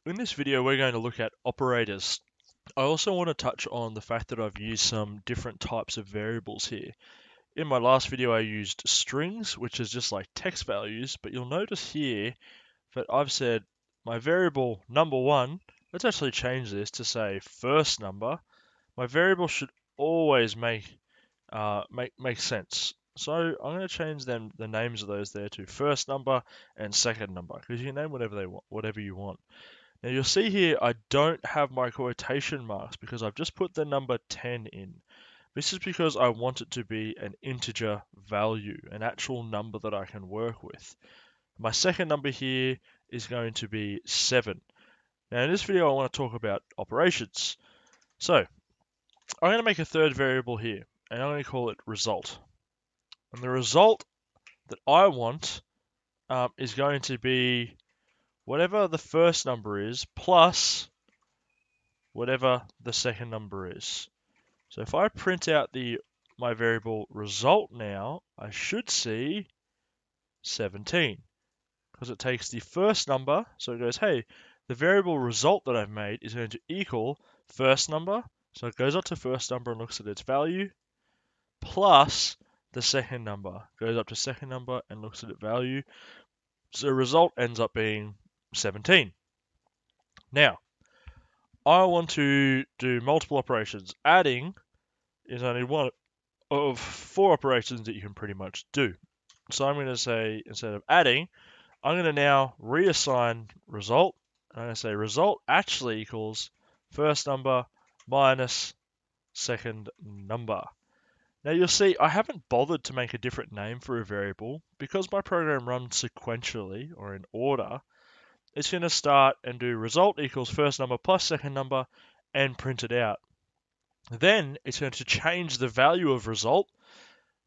In this video, we're going to look at operators. I also want to touch on the fact that I've used some different types of variables here. In my last video, I used strings, which is just like text values, but you'll notice here that I've said my variable number one, let's actually change this to say first number. My variable should always make sense. So I'm going to change the names of those there to first number and second number, because you can name whatever you want. Now you'll see here I don't have my quotation marks because I've just put the number 10 in. This is because I want it to be an integer value, an actual number that I can work with. My second number here is going to be 7. Now in this video I want to talk about operations. So I'm going to make a third variable here and I'm going to call it result. And the result that I want is going to be whatever the first number is plus whatever the second number is. So if I print out my variable result now, I should see 17 because it takes the first number, so it goes, hey, the variable result that I've made is going to equal first number, so it goes up to first number and looks at its value, plus the second number, goes up to second number and looks at its value, so the result ends up being 17. Now, I want to do multiple operations. Adding is only one of 4 operations that you can pretty much do. So I'm going to say, instead of adding, I'm going to now reassign result. I'm going to say result actually equals first number minus second number. Now you'll see I haven't bothered to make a different name for a variable because my program runs sequentially or in order. It's going to start and do result equals first number plus second number and print it out. Then it's going to change the value of result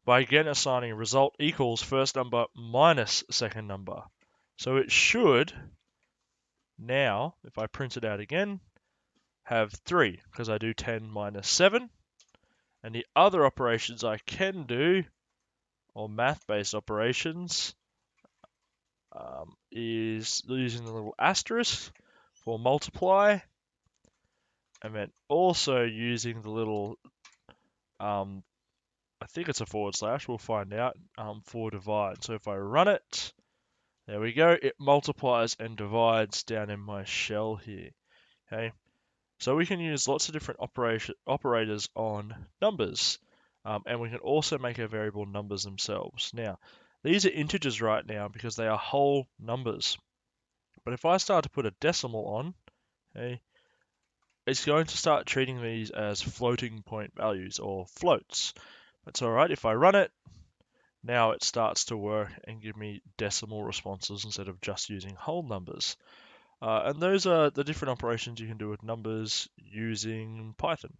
by again assigning result equals first number minus second number. So it should now, if I print it out again, have 3 because I do 10 minus 7. And the other operations I can do, or math-based operations, is using the little asterisk for multiply, and then also using the little, I think it's a forward slash, we'll find out, for divide. So if I run it, there we go, it multiplies and divides down in my shell here. Okay, so we can use lots of different operators on numbers, and we can also make our variable numbers themselves. Now, these are integers right now because they are whole numbers. But if I start to put a decimal on, okay, it's going to start treating these as floating point values or floats. That's alright, if I run it, now it starts to work and give me decimal responses instead of just using whole numbers. And those are the different operations you can do with numbers using Python.